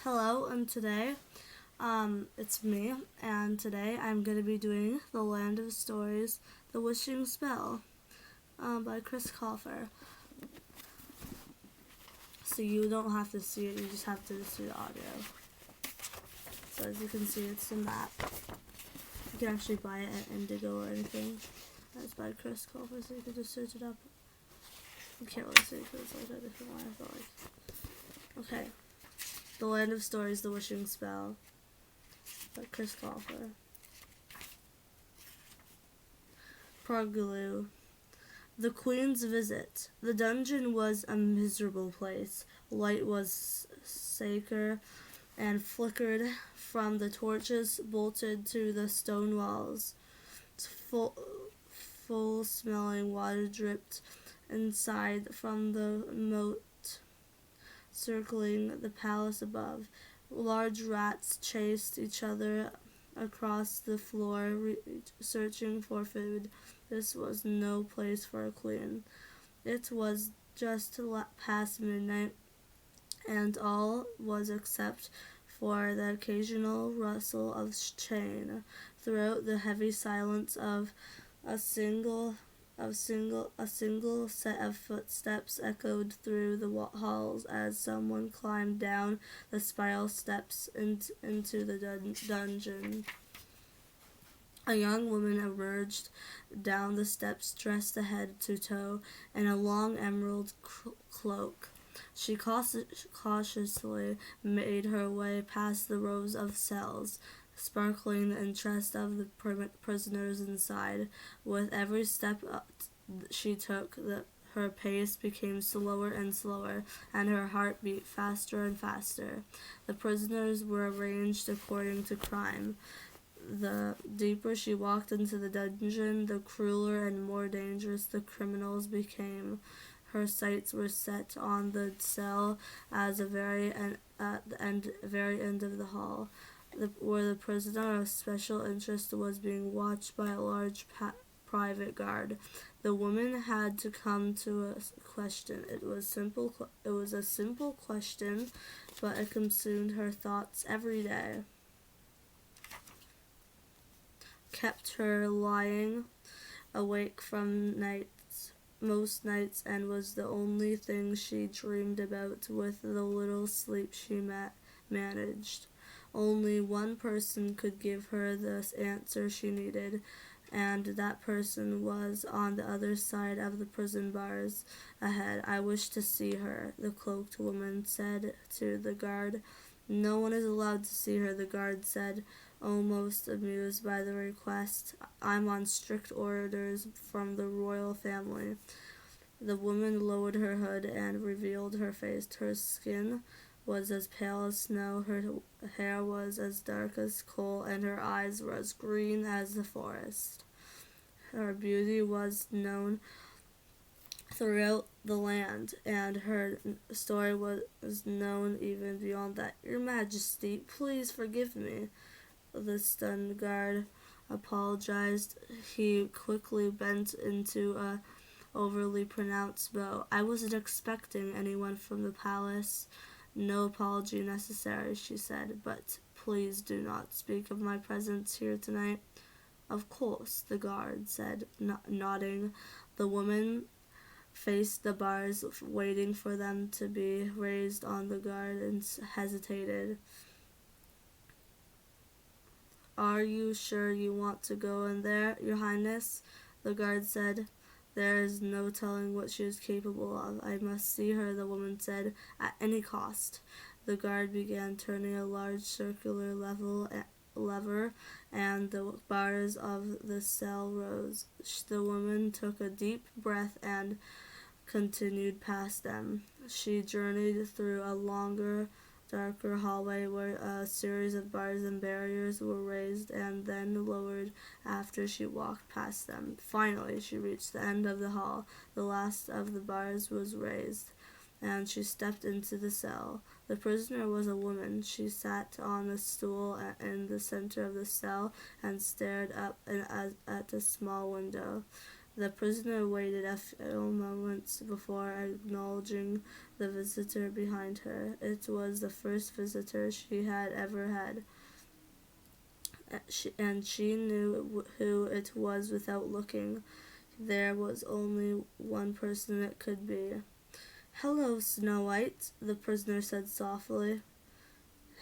Hello, and today, it's me, and today I'm going to be doing The Land of Stories, The Wishing Spell, by Colfer. So you don't have to see it, you just have to see the audio. So as you can see, it's a map. You can actually buy it at Indigo or anything. It's by Colfer, so you can just search it up. You can't really see it because it's like a different one, but okay. The Land of Stories, The Wishing Spell, by Colfer. Progulu. The Queen's Visit. The dungeon was a miserable place. Light was sacred and flickered from the torches bolted to the stone walls. Full smelling water dripped inside from the moat circling the palace above. Large rats chased each other across the floor, searching for food. This was no place for a queen. It was just past midnight, and all was except for the occasional rustle of chain throughout the heavy silence of a single set of footsteps echoed through the halls as someone climbed down the spiral steps into the dungeon. A young woman emerged down the steps dressed head to toe in a long emerald cloak. She cautiously made her way past the rows of cells, sparkling the interest of the prisoners inside. With every step she took, her pace became slower and slower, and her heart beat faster and faster. The prisoners were arranged according to crime. The deeper she walked into the dungeon, the crueler and more dangerous the criminals became. Her sights were set on the cell at the very end of the hall, where the prisoner of special interest was being watched by a large private guard. The woman had to come to a question. It was a simple question, but it consumed her thoughts every day. Kept her lying awake from most nights, and was the only thing she dreamed about with the little sleep she managed. Only one person could give her the answer she needed, and that person was on the other side of the prison bars ahead. I wish to see her, the cloaked woman said to the guard. No one is allowed to see her, the guard said, almost amused by the request. I'm on strict orders from the royal family. The woman lowered her hood and revealed her face. Her skin was as pale as snow, her hair was as dark as coal, and her eyes were as green as the forest. Her beauty was known throughout the land, and her story was known even beyond that. Your Majesty, please forgive me. The stunned guard apologized. He quickly bent into a overly pronounced bow. I wasn't expecting anyone from the palace. No apology necessary, she said, but please do not speak of my presence here tonight. Of course, the guard said, nodding. The woman faced the bars, waiting for them to be raised on the guard, and hesitated. Are you sure you want to go in there, Your Highness? The guard said. There is no telling what she is capable of. I must see her, the woman said, at any cost. The guard began turning a large circular lever, and the bars of the cell rose. The woman took a deep breath and continued past them. She journeyed through a longer, darker hallway where a series of bars and barriers were raised and then lowered after she walked past them. Finally, she reached the end of the hall. The last of the bars was raised, and she stepped into the cell. The prisoner was a woman. She sat on a stool in the center of the cell and stared up at a small window. The prisoner waited a few moments before acknowledging the visitor behind her. It was the first visitor she had ever had, and she knew who it was without looking. There was only one person it could be. "Hello, Snow White," the prisoner said softly.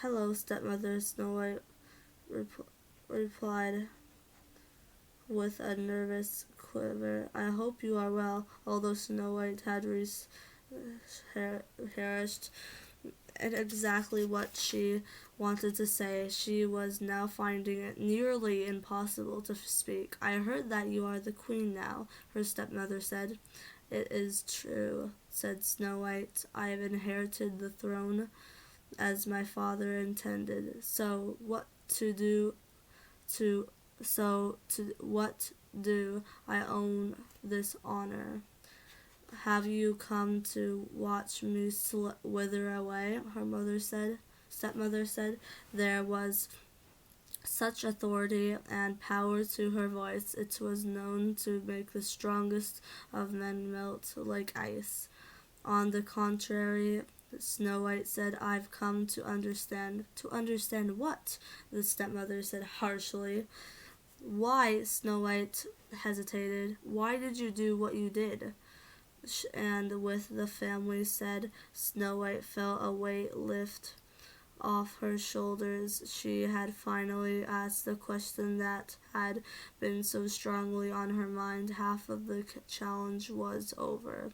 "Hello, stepmother," Snow White replied with a nervous quiver. "I hope you are well." Although Snow White had rehearsed exactly what she wanted to say, she was now finding it nearly impossible to speak. "I heard that you are the queen now," her stepmother said. "It is true," said Snow White. "I have inherited the throne as my father intended. What do I own this honor?" "Have you come to watch me wither away?" her stepmother said. There was such authority and power to her voice. It was known to make the strongest of men melt like ice. "On the contrary," Snow White said, "I've come to understand." "To understand what?" the stepmother said harshly. "Why?" Snow White hesitated. "Why did you do what you did?" And with the family said, Snow White felt a weight lift off her shoulders. She had finally asked the question that had been so strongly on her mind. Half of the challenge was over.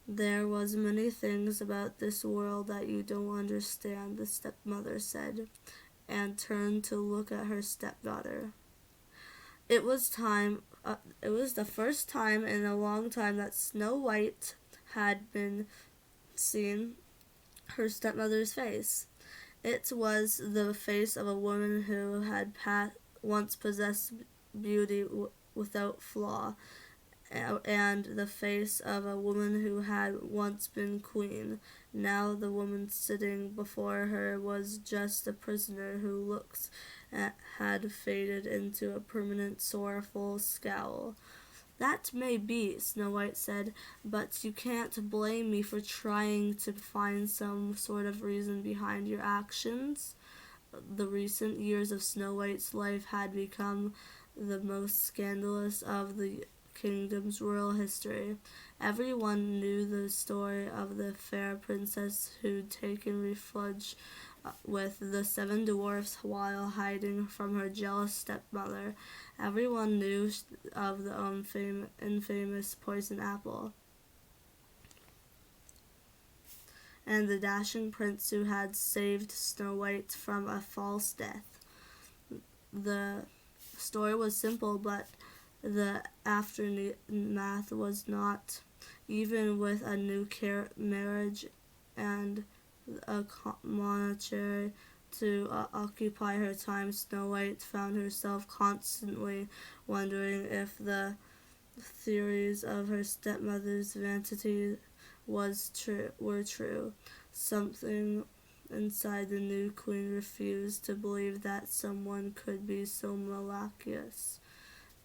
"There was many things about this world that you don't understand," the stepmother said, and turned to look at her stepdaughter. It was the first time in a long time that Snow White had been seen her stepmother's face. It was the face of a woman who had once possessed beauty without flaw, and the face of a woman who had once been queen. Now the woman sitting before her was just a prisoner whose looks had faded into a permanent sorrowful scowl. "That may be," Snow White said, "but you can't blame me for trying to find some sort of reason behind your actions." The recent years of Snow White's life had become the most scandalous of the kingdom's royal history. Everyone knew the story of the fair princess who'd taken refuge with the 7 dwarfs while hiding from her jealous stepmother. Everyone knew of the infamous poison apple, and the dashing prince who had saved Snow White from a false death. The story was simple, but the aftermath was not. Even with a new marriage and a monarchy to occupy her time, Snow White found herself constantly wondering if the theories of her stepmother's vanity were true. Something inside the new queen refused to believe that someone could be so miraculous.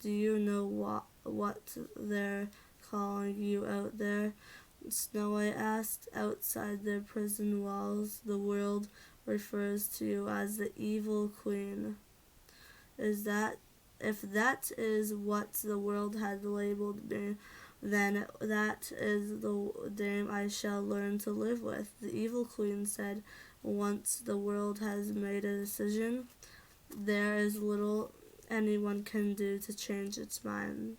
"Do you know what they're calling you out there?" Snow White asked. "Outside their prison walls, the world refers to you as the evil queen." If that is what the world had labeled me, then that is the name I shall learn to live with," the evil queen said. "Once the world has made a decision, there is little anyone can do to change its mind.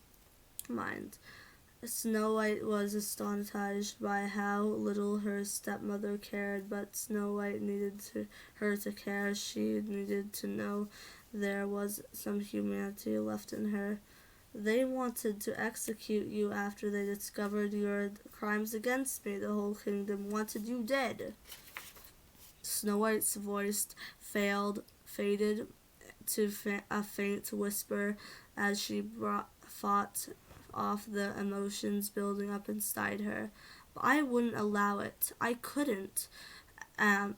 Snow White was astonished by how little her stepmother cared, but Snow White needed her to care. She needed to know there was some humanity left in her. "They wanted to execute you after they discovered your crimes against me. The whole kingdom wanted you dead." Snow White's voice faded to a faint whisper as she fought off the emotions building up inside her. "But I wouldn't allow it. I couldn't. Am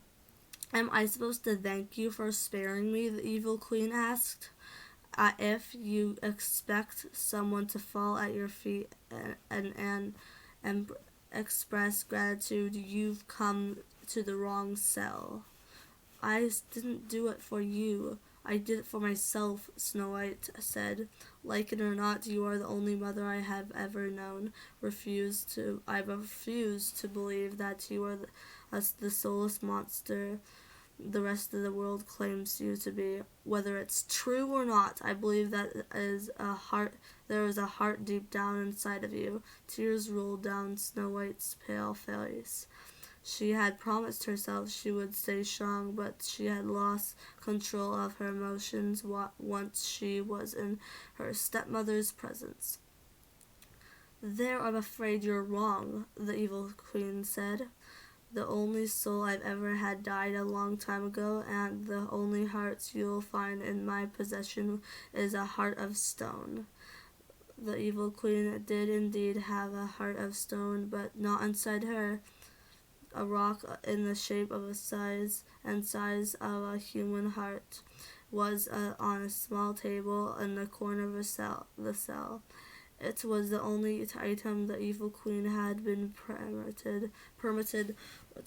I supposed to thank you for sparing me?" the evil queen asked. If you expect someone to fall at your feet and express gratitude, you've come to the wrong cell. I didn't do it for you. I did it for myself, Snow White said. Like it or not, you are the only mother I have ever known. I refuse to believe that you are the soulless monster the rest of the world claims you to be. Whether it's true or not, I believe there is a heart deep down inside of you. Tears rolled down Snow White's pale face. She had promised herself she would stay strong, but she had lost control of her emotions once she was in her stepmother's presence. There, I'm afraid you're wrong, the evil queen said. The only soul I've ever had died a long time ago, and the only heart you'll find in my possession is a heart of stone. The evil queen did indeed have a heart of stone, but not inside her. A rock in the shape of a size of a human heart was on a small table in the corner of the cell. It was the only item the evil queen had been permitted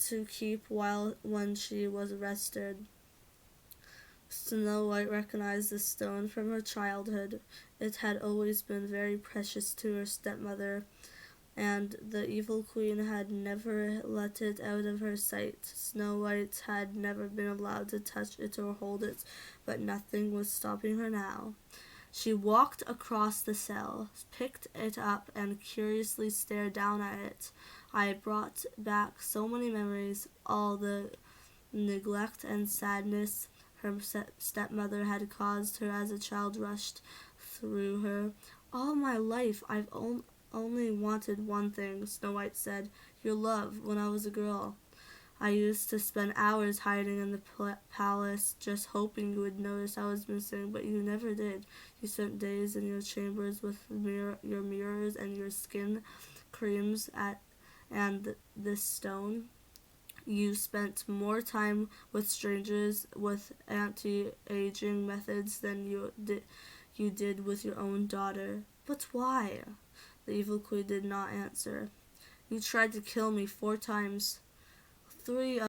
to keep when she was arrested. Snow White recognized the stone from her childhood. It had always been very precious to her stepmother, and the evil queen had never let it out of her sight. Snow White had never been allowed to touch it or hold it, but nothing was stopping her now. She walked across the cell, picked it up, and curiously stared down at it. I brought back so many memories, all the neglect and sadness her stepmother had caused her as a child rushed through her. All my life I've only wanted one thing, Snow White said, your love when I was a girl. I used to spend hours hiding in the palace, just hoping you would notice I was missing, but you never did. You spent days in your chambers with your mirrors and your skin creams and this stone. You spent more time with strangers with anti-aging methods than you did with your own daughter. But why? The evil queen did not answer. You tried to kill me 4 times. 3